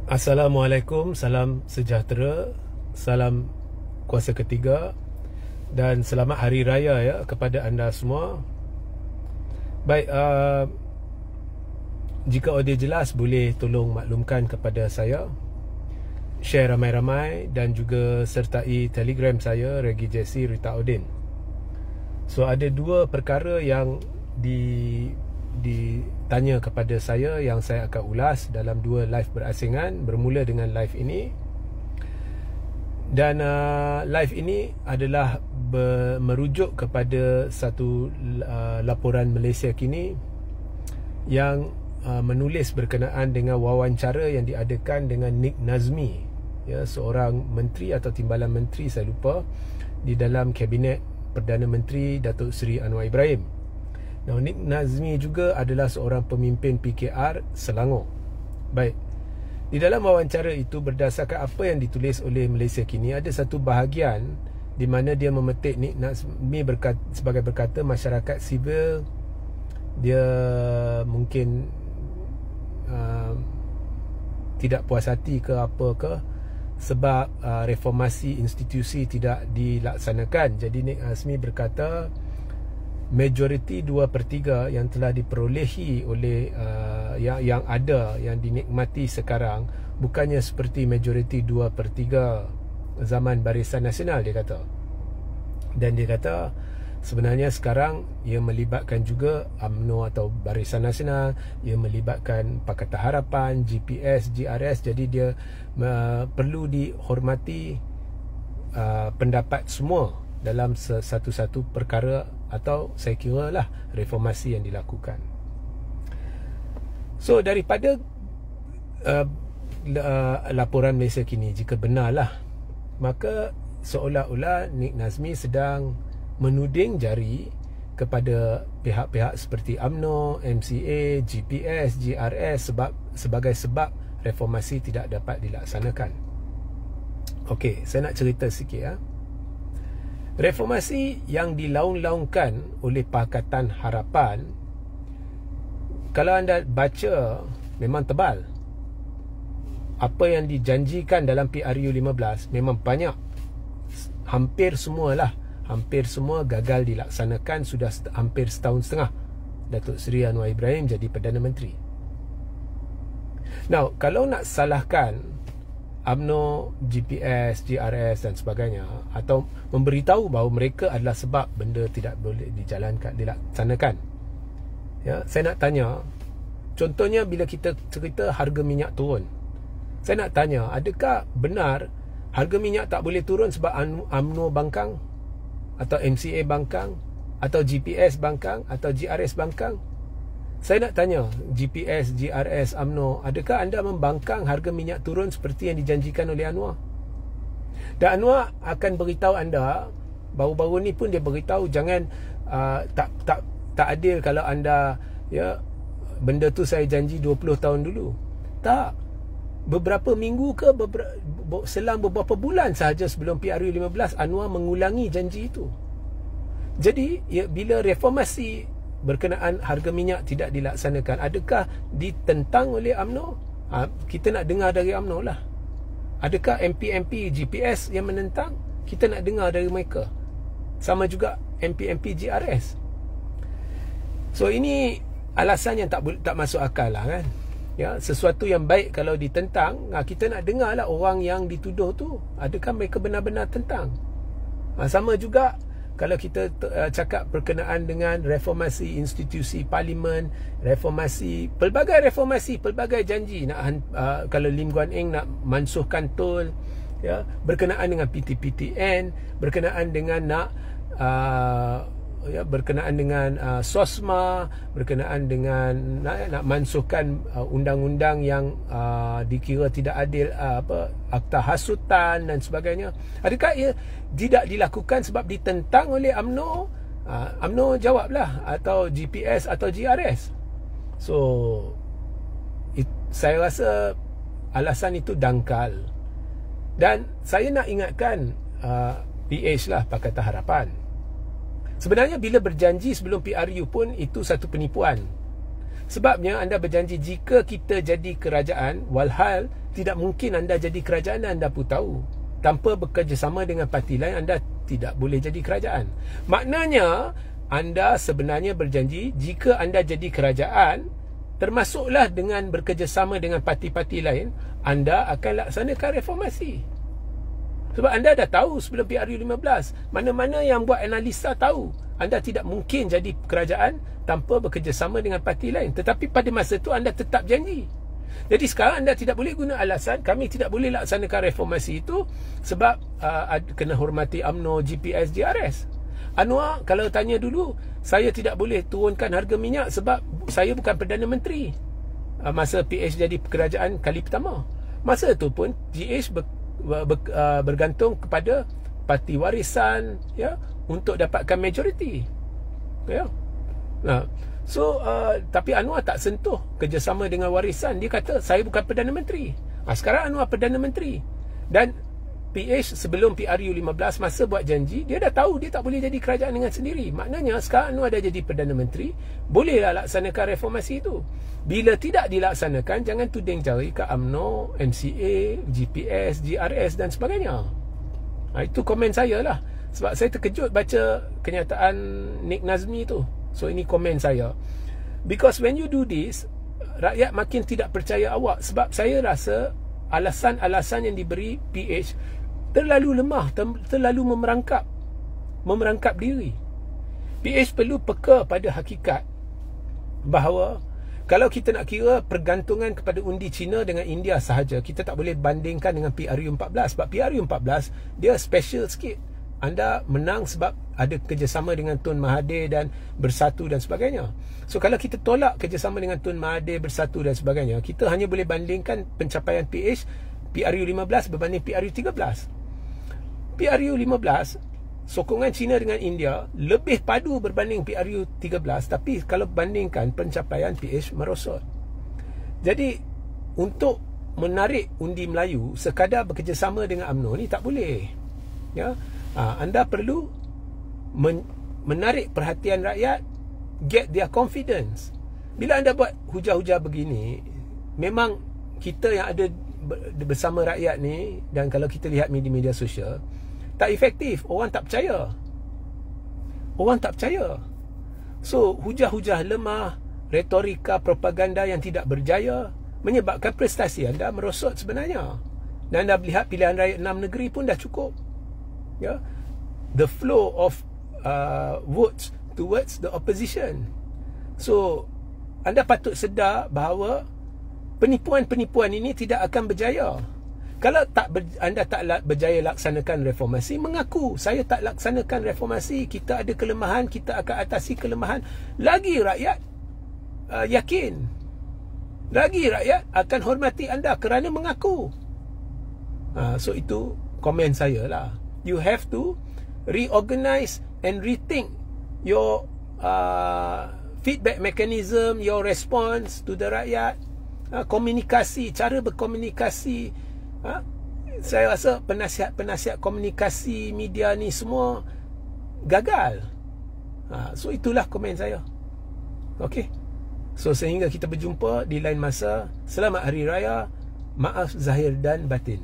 Assalamualaikum, salam sejahtera, salam kuasa ketiga dan selamat hari raya ya kepada anda semua. Baik, jika audio jelas boleh tolong maklumkan kepada saya, share ramai-ramai dan juga sertai Telegram saya Regi Jesse Rita Odin. So ada dua perkara yang ditanya kepada saya yang saya akan ulas dalam dua live berasingan, bermula dengan live ini. Dan live ini adalah merujuk kepada satu laporan Malaysia Kini yang menulis berkenaan dengan wawancara yang diadakan dengan Nik Nazmi, ya, seorang menteri atau timbalan menteri, saya lupa, di dalam kabinet Perdana Menteri Datuk Seri Anwar Ibrahim. Now, Nik Nazmi juga adalah seorang pemimpin PKR Selangor. Baik, di dalam wawancara itu, berdasarkan apa yang ditulis oleh Malaysia Kini, ada satu bahagian di mana dia memetik Nik Nazmi sebagai berkata masyarakat sivil dia mungkin tidak puas hati ke apa ke sebab reformasi institusi tidak dilaksanakan. Jadi Nik Nazmi berkata majoriti 2/3 yang telah diperolehi oleh yang ada, yang dinikmati sekarang, bukannya seperti majoriti 2/3 zaman Barisan Nasional, dia kata. Dan dia kata sebenarnya sekarang ia melibatkan juga UMNO atau Barisan Nasional, ia melibatkan Pakatan Harapan, GPS, GRS. Jadi dia perlu dihormati pendapat semua dalam satu-satu perkara, atau saya kira lah reformasi yang dilakukan. So daripada laporan Malaysia Kini, jika benarlah, maka seolah-olah Nik Nazmi sedang menuding jari kepada pihak-pihak seperti UMNO, MCA, GPS, GRS sebagai sebab reformasi tidak dapat dilaksanakan. Okey, saya nak cerita sikit ya. Reformasi yang dilaung-laungkan oleh Pakatan Harapan, kalau anda baca, memang tebal. Apa yang dijanjikan dalam PRU 15 memang banyak. Hampir semua gagal dilaksanakan. Sudah hampir setahun setengah Datuk Seri Anwar Ibrahim jadi Perdana Menteri. Now, kalau nak salahkan UMNO, GPS, GRS dan sebagainya, atau memberitahu bahawa mereka adalah sebab benda tidak boleh dilaksanakan, ya, saya nak tanya, contohnya bila kita cerita harga minyak turun, saya nak tanya, adakah benar harga minyak tak boleh turun sebab UMNO bangkang, atau MCA bangkang, atau GPS bangkang, atau GRS bangkang? Saya nak tanya, GPS, GRS, UMNO, adakah anda membangkang harga minyak turun seperti yang dijanjikan oleh Anwar? Dan Anwar akan beritahu anda, baru-baru ni pun dia beritahu, jangan tak adil kalau anda, ya, benda tu saya janji 20 tahun dulu. Tak. Beberapa minggu ke selang beberapa bulan sahaja sebelum PRU 15, Anwar mengulangi janji itu. Jadi ya, bila reformasi berkenaan harga minyak tidak dilaksanakan, adakah ditentang oleh UMNO? Kita nak dengar dari UMNO lah. Adakah MP-MP GPS yang menentang? Kita nak dengar dari mereka. Sama juga MP-MP GRS. So ini alasan yang tak masuk akal lah kan. Ya, sesuatu yang baik kalau ditentang, kita nak dengar lah orang yang dituduh tu, adakah mereka benar-benar tentang. Sama juga kalau kita cakap berkenaan dengan reformasi institusi parlimen, pelbagai janji nak kalau Lim Guan Eng nak mansuhkan tol, ya, berkenaan dengan PTPTN, berkenaan dengan berkenaan dengan SOSMA, berkenaan dengan nak mansuhkan undang-undang yang dikira tidak adil, akta hasutan dan sebagainya. Adakah ia tidak dilakukan sebab ditentang oleh UMNO? UMNO jawablah, atau GPS atau GRS. So saya rasa alasan itu dangkal. Dan saya nak ingatkan PH lah, Pakatan Harapan, sebenarnya bila berjanji sebelum PRU pun itu satu penipuan. Sebabnya anda berjanji jika kita jadi kerajaan, walhal tidak mungkin anda jadi kerajaan dan anda pun tahu. Tanpa bekerjasama dengan parti lain, anda tidak boleh jadi kerajaan. Maknanya anda sebenarnya berjanji jika anda jadi kerajaan, termasuklah dengan bekerjasama dengan parti-parti lain, anda akan laksanakan reformasi. Sebab anda dah tahu sebelum PRU15, mana-mana yang buat analisa tahu anda tidak mungkin jadi kerajaan tanpa bekerjasama dengan parti lain. Tetapi pada masa itu anda tetap janji. Jadi sekarang anda tidak boleh guna alasan kami tidak boleh laksanakan reformasi itu sebab kena hormati UMNO, GPS, JRS. Anwar kalau tanya dulu, saya tidak boleh turunkan harga minyak sebab saya bukan Perdana Menteri. Masa PH jadi kerajaan kali pertama, masa itu pun GH bergantung kepada parti warisan, ya, untuk dapatkan majoriti, ya. Nah, so tapi Anwar tak sentuh kerjasama dengan warisan. Dia kata saya bukan Perdana Menteri. Sekarang Anwar Perdana Menteri. Dan PH sebelum PRU15 masa buat janji, dia dah tahu dia tak boleh jadi kerajaan dengan sendiri. Maknanya sekarang Anwar dah jadi Perdana Menteri, bolehlah laksanakan reformasi itu. Bila tidak dilaksanakan, jangan tuding jari ke UMNO, MCA, GPS, GRS dan sebagainya. Itu komen saya lah. Sebab saya terkejut baca kenyataan Nick Nazmi tu. So ini komen saya. Because when you do this, rakyat makin tidak percaya awak. Sebab saya rasa alasan-alasan yang diberi PH terlalu lemah, terlalu memerangkap diri. PH perlu peka pada hakikat bahawa kalau kita nak kira pergantungan kepada undi China dengan India sahaja, kita tak boleh bandingkan dengan PRU14. Sebab PRU14 dia special sikit. Anda menang sebab ada kerjasama dengan Tun Mahathir dan Bersatu dan sebagainya. So kalau kita tolak kerjasama dengan Tun Mahathir, Bersatu dan sebagainya, kita hanya boleh bandingkan pencapaian PH PRU15 berbanding PRU13. PRU15 sokongan China dengan India lebih padu berbanding PRU13, tapi kalau bandingkan pencapaian PH merosot. Jadi untuk menarik undi Melayu sekadar bekerjasama dengan UMNO ni tak boleh, ya. Anda perlu menarik perhatian rakyat, get their confidence. Bila anda buat hujah-hujah begini, memang kita yang ada bersama rakyat ni, dan kalau kita lihat media-media sosial, tak efektif. Orang tak percaya. So hujah-hujah lemah, retorika propaganda yang tidak berjaya menyebabkan prestasi anda merosot sebenarnya. Dan anda lihat pilihan raya 6 negeri pun dah cukup, ya. The flow of votes towards the opposition. So anda patut sedar bahawa penipuan-penipuan ini tidak akan berjaya. Kalau anda tak berjaya laksanakan reformasi, mengaku saya tak laksanakan reformasi, kita ada kelemahan, kita akan atasi kelemahan. Lagi rakyat yakin, lagi rakyat akan hormati anda kerana mengaku. So itu komen saya lah. You have to reorganize and rethink your feedback mechanism, your response to the rakyat, komunikasi, cara berkomunikasi. Saya rasa penasihat komunikasi media ni semua gagal. So itulah komen saya. Okey. So sehingga kita berjumpa di lain masa. Selamat Hari Raya. Maaf zahir dan batin.